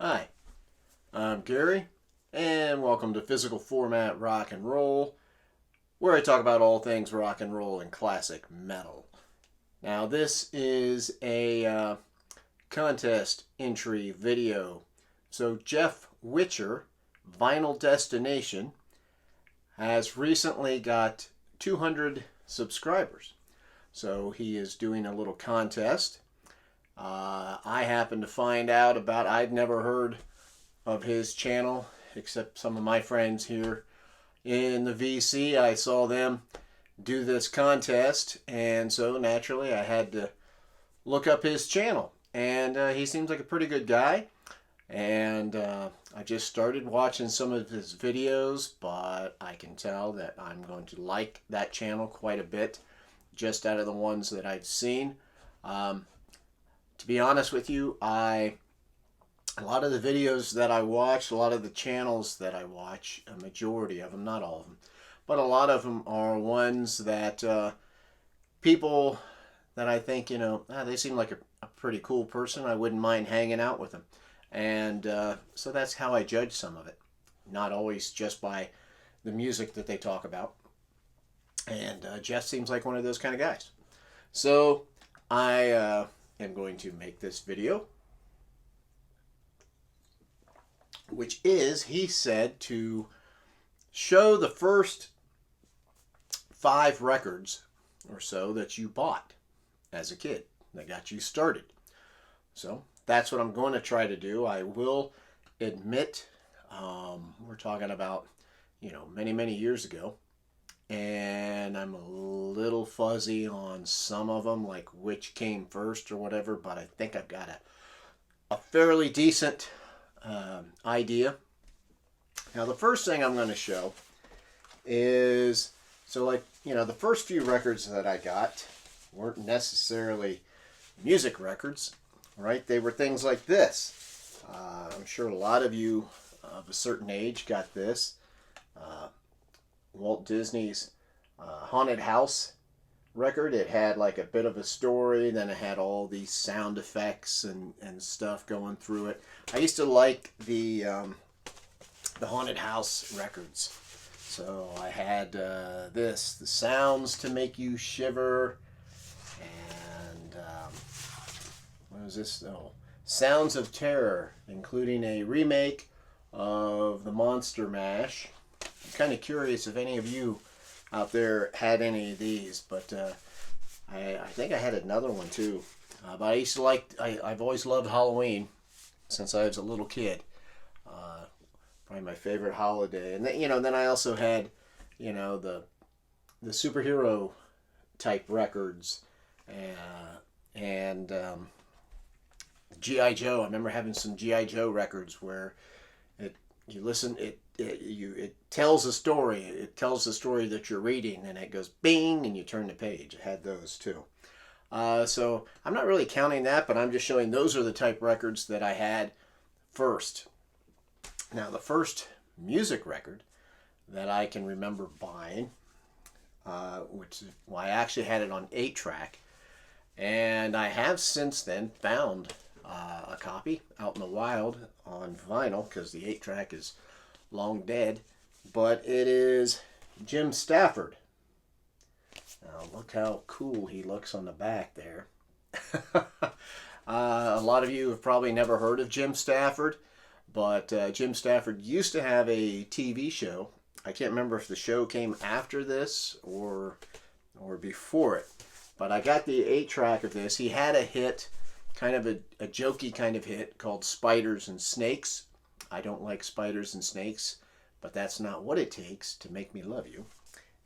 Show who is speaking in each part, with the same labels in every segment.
Speaker 1: Hi, I'm Gary, and welcome to Physical Format Rock and Roll, where I talk about all things rock and roll and classic metal. Now, this is a contest entry video. So, Jeff Whitcher, Vinyl Destination, has recently got 200 subscribers. So, he is doing a little contest. I happened to find out about, I'd never heard of his channel except some of my friends here in the VC. I saw them do this contest, and so naturally I had to look up his channel. And he seems like a pretty good guy. And I just started watching some of his videos, but I can tell that I'm going to like that channel quite a bit just out of the ones that I've seen. To be honest with you, a lot of the videos that I watch, a lot of the channels that I watch, a majority of them, not all of them, but a lot of them are ones that people that I think, they seem like a pretty cool person. I wouldn't mind hanging out with them. And so that's how I judge some of it. Not always just by the music that they talk about. And Jeff seems like one of those kind of guys. So I am going to make this video, which is, he said, to show the first 5 records or so that you bought as a kid that got you started. So that's what I'm going to try to do. I will admit, we're talking about, many, many years ago, and I'm a little fuzzy on some of them, like which came first or whatever, but I think I've got a fairly decent idea. Now, the first thing I'm going to show is, the first few records that I got weren't necessarily music records, right? They were things like this. I'm sure a lot of you of a certain age got this. Walt Disney's Haunted House record. It had like a bit of a story, then it had all these sound effects and stuff going through it. I used to like the Haunted House records. So I had the sounds to make you shiver, and what was this? Oh, Sounds of Terror, including a remake of the Monster Mash. I'm kind of curious if any of you out there had any of these, but I think I had another one too. But I used to I've always loved Halloween since I was a little kid. Probably my favorite holiday. And then I also had, the superhero type records, and G.I. Joe. I remember having some G.I. Joe records where it tells a story. It tells the story that you're reading, and it goes bing, and you turn the page. I had those too. So I'm not really counting that, but I'm just showing those are the type records that I had first. Now, the first music record that I can remember buying, I actually had it on 8-track, and I have since then found a copy out in the wild on vinyl, because the 8-track is long dead, but it is Jim Stafford. Now, look how cool he looks on the back there. A lot of you have probably never heard of Jim Stafford, but Jim Stafford used to have a TV show. I can't remember if the show came after this or before it, but I got the 8-track of this. He had a hit, kind of a jokey kind of hit, called Spiders and Snakes. I don't like spiders and snakes, but that's not what it takes to make me love you.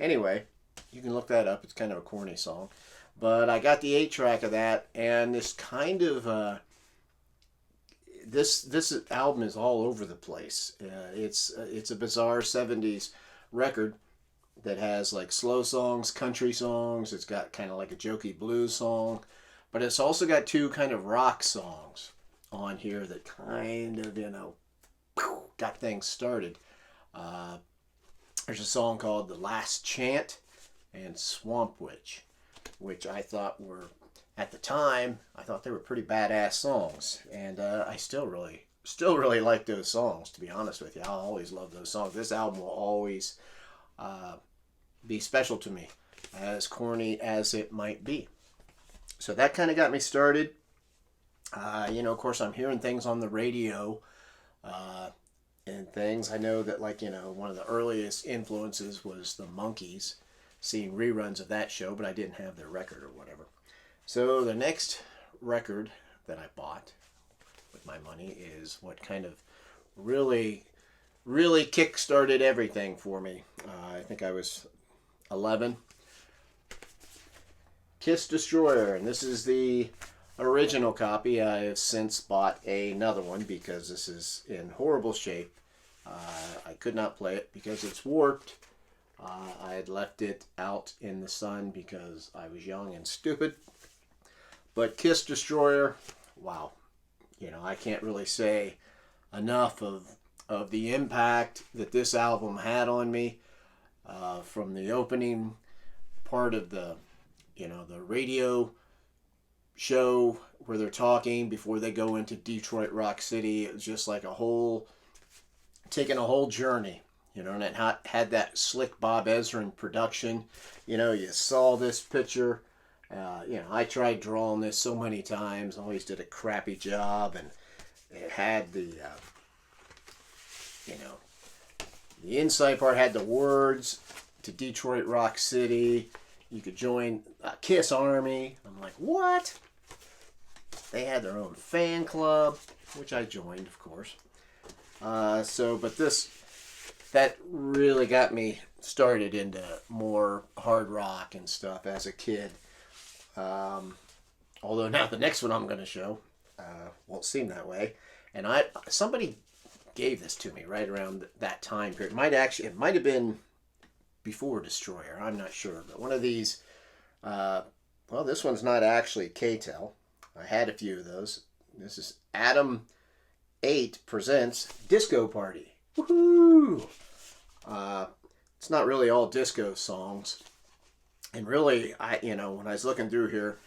Speaker 1: Anyway, you can look that up. It's kind of a corny song. But I got the 8-track of that, and this kind of this album is all over the place. It's a bizarre 70s record that has like slow songs, country songs. It's got kind of like a jokey blues song, but it's also got 2 kind of rock songs on here that kind of, got things started. There's a song called The Last Chant and Swamp Witch, which I thought were, at the time, I thought they were pretty badass songs, and I still really still really like those songs, to be honest with you. I'll always love those songs. This album will always be special to me, as corny as it might be. So that kind of got me started. Of course, I'm hearing things on the radio and things. I know that, one of the earliest influences was the Monkees, seeing reruns of that show, but I didn't have their record or whatever. So the next record that I bought with my money is what kind of really, really kick-started everything for me. I think I was 11. Kiss Destroyer, and this is the original copy. I have since bought another one because this is in horrible shape. I could not play it because it's warped. I had left it out in the sun because I was young and stupid. But Kiss Destroyer, wow. I can't really say enough of the impact that this album had on me. From the opening part of the radio show where they're talking before they go into Detroit Rock City. It was just like taking a whole journey, and it had that slick Bob Ezrin production. You saw this picture. I tried drawing this so many times, always did a crappy job, and it had the inside part had the words to Detroit Rock City. You could join a Kiss Army. I'm like, what? They had their own fan club, which I joined, of course. But that really got me started into more hard rock and stuff as a kid. Although now the next one I'm going to show won't seem that way. And somebody gave this to me right around that time period. It might have been before Destroyer. I'm not sure. But one of these, this one's not actually K-Tel. I had a few of those. This is Adam 8 presents Disco Party. Woohoo! It's not really all disco songs. And really, when I was looking through here,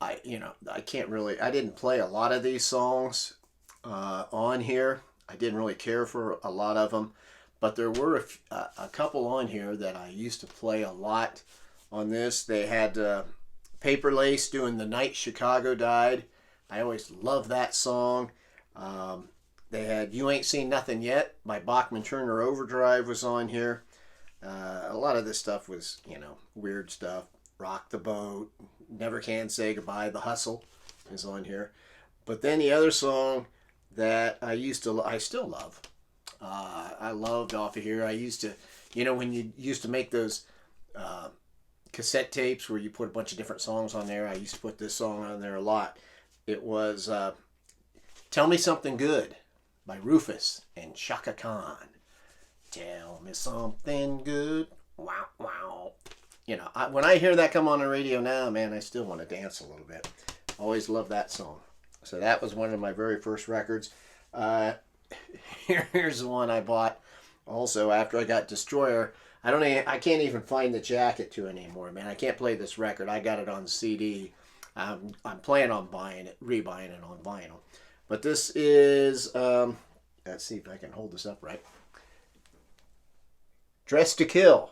Speaker 1: I didn't play a lot of these songs on here. I didn't really care for a lot of them. But there were a couple on here that I used to play a lot on this. They had Paper Lace doing The Night Chicago Died. I always loved that song. They had You Ain't Seen Nothing Yet by Bachman Turner Overdrive was on here. A lot of this stuff was, weird stuff. Rock the Boat, Never Can Say Goodbye, The Hustle is on here. But then the other song that I still love. I loved off of here. I used to, when you used to make those cassette tapes where you put a bunch of different songs on there, I used to put this song on there a lot. It was Tell Me Something Good by Rufus and Shaka Khan. Tell me something good. Wow, wow. When I hear that come on the radio now, man, I still want to dance a little bit. Always loved that song. So that was one of my very first records. Here's the one I bought also after I got Destroyer. I can't even find the jacket to it anymore, man. I can't play this record. I got it on CD. I'm planning on rebuying it on vinyl. But this is, let's see if I can hold this up right. Dress to Kill.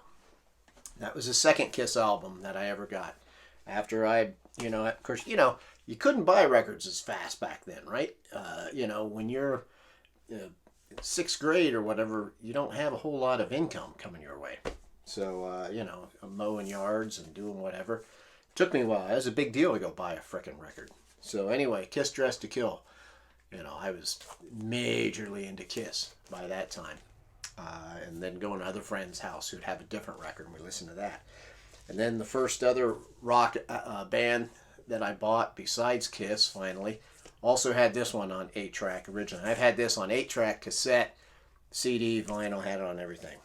Speaker 1: That was the second Kiss album that I ever got. After of course, you couldn't buy records as fast back then, right? When you're in 6th grade or whatever, you don't have a whole lot of income coming your way. So, I'm mowing yards and doing whatever. It took me a while. It was a big deal to go buy a frickin' record. So anyway, Kiss Dress to Kill. I was majorly into Kiss by that time. And then going to other friends' house who'd have a different record, and we listened to that. And then the first other rock band that I bought besides Kiss, finally, also had this one on 8-track originally. I've had this on 8-track, cassette, CD, vinyl, had it on everything.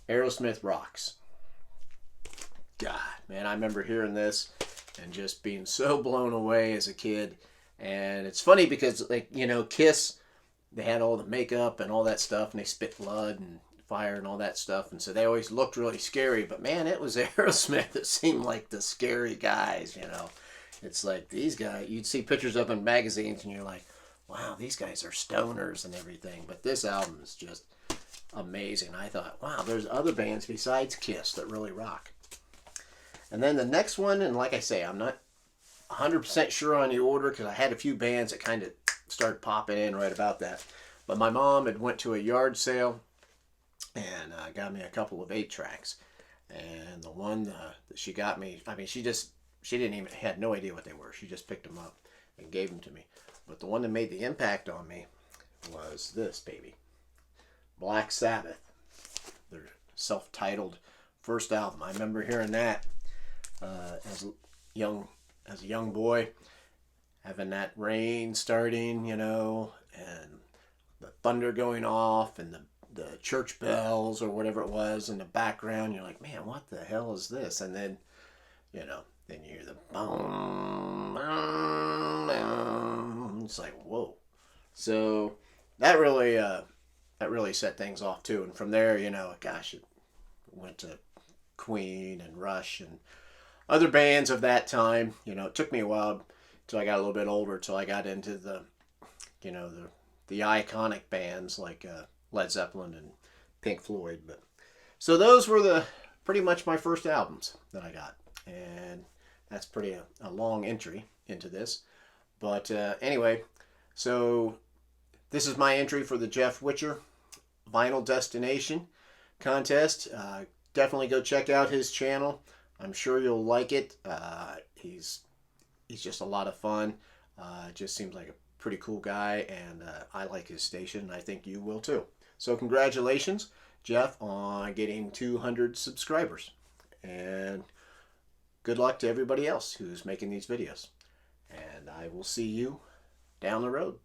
Speaker 1: Aerosmith Rocks. God, man, I remember hearing this and just being so blown away as a kid. And it's funny because, Kiss, they had all the makeup and all that stuff, and they spit blood and fire and all that stuff, and so they always looked really scary. But man, it was Aerosmith that seemed like the scary guys. It's like these guys, you'd see pictures of them in magazines, and you're like, wow, these guys are stoners and everything. But this album is just amazing. I thought, wow, there's other bands besides Kiss that really rock. And then the next one, and like I say, I'm not 100% sure on the order because I had a few bands that kind of started popping in right about that. But my mom had went to a yard sale and got me a couple of 8-tracks. And the one that she got me, I mean, she didn't even, had no idea what they were. She just picked them up and gave them to me. But the one that made the impact on me was this baby. Black Sabbath. Their self-titled first album. I remember hearing that as a young boy, having that rain starting, you know, and the thunder going off and the church bells or whatever it was in the background. You're like, man, what the hell is this? And then, you know, then you hear the boom, boom, boom. It's like, whoa. So that really set things off too. And from there, you know, gosh, it went to Queen and Rush and other bands of that time. You know, it took me a while till I got a little bit older, till I got into the, you know, the iconic bands like Led Zeppelin and Pink Floyd. But so those were pretty much my first albums that I got, and that's pretty a long entry into this. But anyway, so this is my entry for the Jeff Whitcher Vinyl Destination contest. Definitely go check out his channel. I'm sure you'll like it. He's just a lot of fun. Just seems like a pretty cool guy, and I like his station. I think you will too. So congratulations, Jeff, on getting 200 subscribers. And good luck to everybody else who's making these videos. And I will see you down the road.